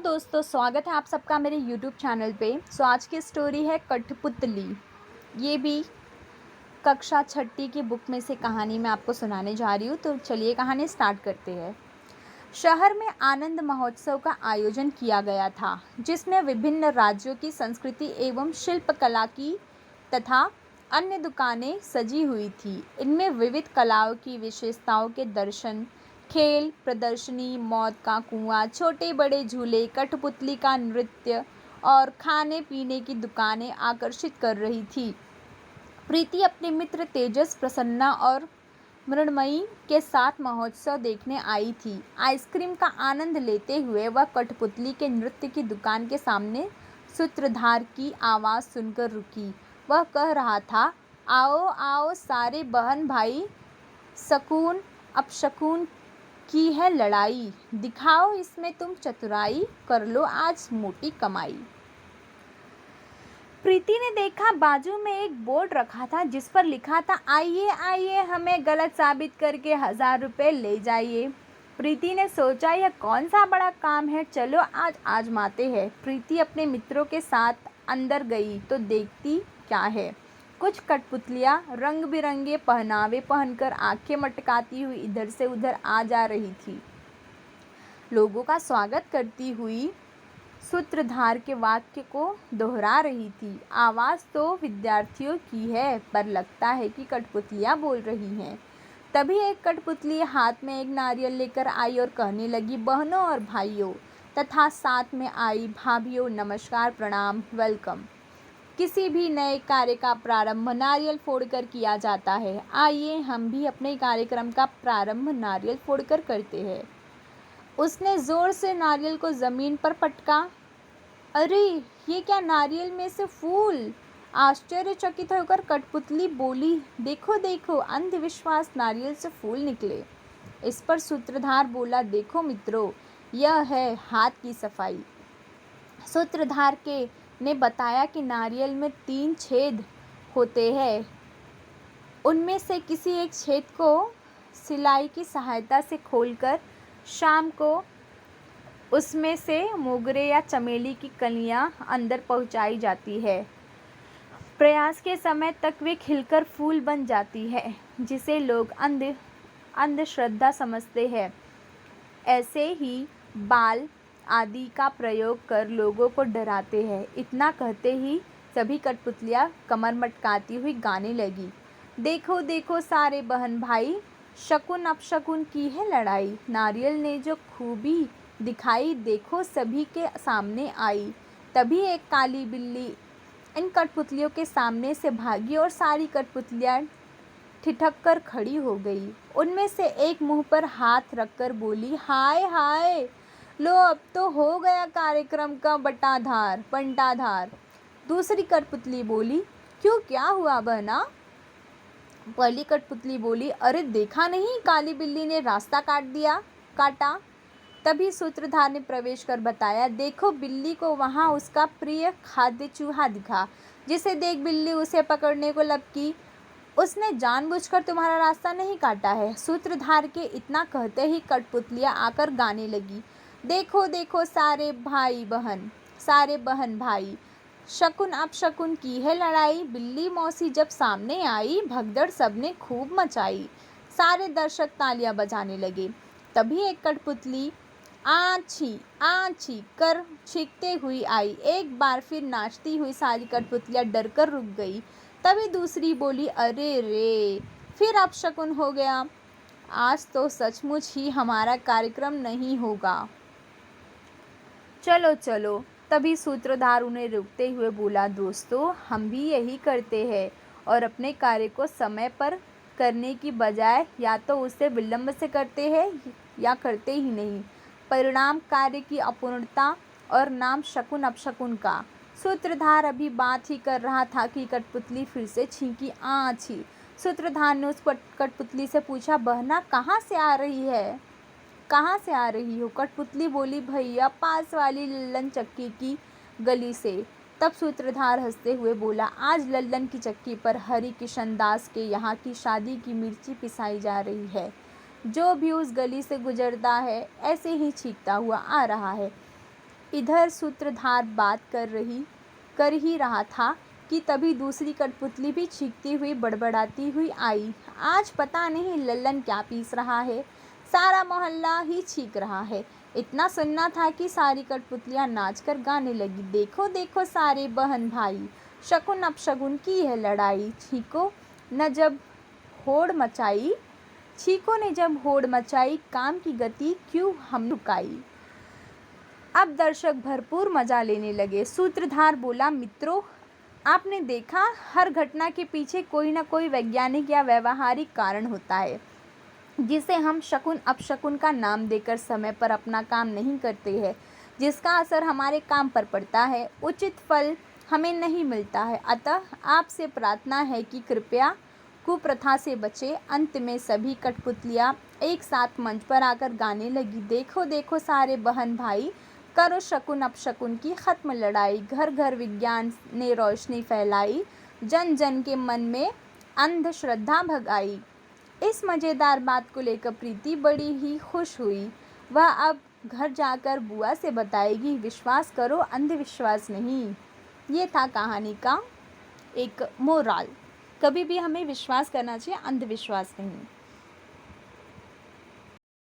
दोस्तों, स्वागत है आप सबका मेरे YouTube चैनल पे। आज की स्टोरी है कठपुतली। ये भी कक्षा छठी की बुक में से कहानी मैं आपको सुनाने जा रही हूँ। तो चलिए कहानी स्टार्ट करते हैं। शहर में आनंद महोत्सव का आयोजन किया गया था, जिसमें विभिन्न राज्यों की संस्कृति एवं शिल्पकला की तथा अन्य दुकानें सजी हुई थी। इनमें विविध कलाओं की विशेषताओं के दर्शन, खेल प्रदर्शनी, मौत का कुआं, छोटे बड़े झूले, कठपुतली का नृत्य और खाने पीने की दुकानें आकर्षित कर रही थी। प्रीति अपने मित्र तेजस, प्रसन्ना और मृण्मयी के साथ महोत्सव देखने आई थी। आइसक्रीम का आनंद लेते हुए वह कठपुतली के नृत्य की दुकान के सामने सूत्रधार की आवाज़ सुनकर रुकी। वह कह रहा था, आओ आओ सारे बहन भाई, सकून अपशकुन की है लड़ाई, दिखाओ इसमें तुम चतुराई, कर लो आज मोटी कमाई। प्रीति ने देखा बाजू में एक बोर्ड रखा था जिस पर लिखा था, आइए आइए हमें गलत साबित करके 1000 रुपये ले जाइए। प्रीति ने सोचा, यह कौन सा बड़ा काम है, चलो आज आजमाते हैं। प्रीति अपने मित्रों के साथ अंदर गई तो देखती क्या है, कुछ कठपुतलियाँ रंग बिरंगे पहनावे पहनकर आंखें मटकाती हुई इधर से उधर आ जा रही थी। लोगों का स्वागत करती हुई सूत्रधार के वाक्य को दोहरा रही थी। आवाज़ तो विद्यार्थियों की है, पर लगता है कि कठपुतलियाँ बोल रही हैं। तभी एक कठपुतली हाथ में एक नारियल लेकर आई और कहने लगी, बहनों और भाइयों तथा साथ में आई भाभियों, नमस्कार, प्रणाम, वेलकम। किसी भी नए कार्य का प्रारंभ नारियल फोड़कर किया जाता है। आइए हम भी अपने कार्यक्रम का प्रारंभ नारियल फोड़कर करते हैं। उसने जोर से नारियल को जमीन पर पटका। अरे ये क्या, नारियल में से फूल! आश्चर्यचकित होकर कठपुतली बोली, देखो देखो, अंधविश्वास, नारियल से फूल निकले। इस पर सूत्रधार बोला, देखो मित्रों, यह है हाथ की सफाई। सूत्रधार ने बताया कि नारियल में 3 छेद होते हैं। उनमें से किसी एक छेद को सिलाई की सहायता से खोलकर शाम को उसमें से मोगरे या चमेली की कलियां अंदर पहुंचाई जाती है। प्रयास के समय तक वे खिलकर फूल बन जाती है, जिसे लोग अंधश्रद्धा समझते हैं। ऐसे ही बाल आदि का प्रयोग कर लोगों को डराते हैं। इतना कहते ही सभी कठपुतलियाँ कमर मटकाती हुई गाने लगी, देखो देखो सारे बहन भाई, शकुन अपशकुन की है लड़ाई, नारियल ने जो खूबी दिखाई, देखो सभी के सामने आई। तभी एक काली बिल्ली इन कठपुतलियों के सामने से भागी और सारी कठपुतलियाँ ठिठक कर खड़ी हो गई। उनमें से एक मुंह पर हाथ रखकर बोली, हाय हाय, लो अब तो हो गया कार्यक्रम का बंटाधार। दूसरी कठपुतली बोली, क्यों, क्या हुआ बहना? पहली कठपुतली बोली, अरे देखा नहीं, काली बिल्ली ने रास्ता काटा। तभी सूत्रधार ने प्रवेश कर बताया, देखो बिल्ली को वहाँ उसका प्रिय खाद्य चूहा दिखा, जिसे देख बिल्ली उसे पकड़ने को लपकी। उसने जानबूझकर तुम्हारा रास्ता नहीं काटा है। सूत्रधार के इतना कहते ही कठपुतलियाँ आकर गाने लगी, देखो देखो सारे बहन भाई, शकुन अपशकुन की है लड़ाई, बिल्ली मौसी जब सामने आई, भगदड़ सबने खूब मचाई। सारे दर्शक तालियां बजाने लगे। तभी एक कठपुतली आछी आछी कर छींकते हुई आई। एक बार फिर नाचती हुई सारी कठपुतलियां डरकर रुक गई। तभी दूसरी बोली, अरे रे, फिर अपशकुन हो गया, आज तो सचमुच ही हमारा कार्यक्रम नहीं होगा। चलो चलो। तभी सूत्रधार उन्हें रोकते हुए बोला, दोस्तों हम भी यही करते हैं और अपने कार्य को समय पर करने की बजाय या तो उसे विलंब से करते हैं या करते ही नहीं। परिणाम कार्य की अपूर्णता और नाम शकुन अपशकुन का। सूत्रधार अभी बात ही कर रहा था कि कठपुतली फिर से छींकी, आछी। सूत्रधार ने उस कठपुतली से पूछा, बहना कहाँ से आ रही हो? कठपुतली बोली, भैया पास वाली लल्लन चक्की की गली से। तब सूत्रधार हंसते हुए बोला, आज लल्लन की चक्की पर हरि किशन दास के यहाँ की शादी की मिर्ची पिसाई जा रही है। जो भी उस गली से गुजरता है ऐसे ही छींकता हुआ आ रहा है। इधर सूत्रधार बात कर ही रहा था कि तभी दूसरी कठपुतली भी चीखती हुई बड़बड़ाती हुई आई। आज पता नहीं लल्लन क्या पीस रहा है, सारा मोहल्ला ही चीख रहा है। इतना सुनना था कि सारी कठपुतलियां नाचकर गाने लगी। देखो देखो सारे बहन भाई, शकुन अपशकुन की है लड़ाई। छीको ने जब होड़ मचाई, काम की गति क्यों हम रुकाई। अब दर्शक भरपूर मजा लेने लगे। सूत्रधार बोला, मित्रों, आपने देखा, हर घटना के पीछे कोई ना कोई वैज्ञानिक या व्यवहारिक कारण होता है, जिसे हम शकुन अपशकुन का नाम देकर समय पर अपना काम नहीं करते हैं, जिसका असर हमारे काम पर पड़ता है, उचित फल हमें नहीं मिलता है। अतः आपसे प्रार्थना है कि कृपया कुप्रथा से बचे। अंत में सभी कठपुतलियाँ एक साथ मंच पर आकर गाने लगी। देखो देखो सारे बहन भाई, करो शकुन अपशकुन की खत्म लड़ाई। घर घर विज्ञान ने रोशनी फैलाई, जन जन के मन में अंधश्रद्धा भगाई। इस मज़ेदार बात को लेकर प्रीति बड़ी ही खुश हुई। वह अब घर जाकर बुआ से बताएगी, विश्वास करो, अंधविश्वास नहीं। ये था कहानी का एक मोरल। कभी भी हमें विश्वास करना चाहिए, अंधविश्वास नहीं।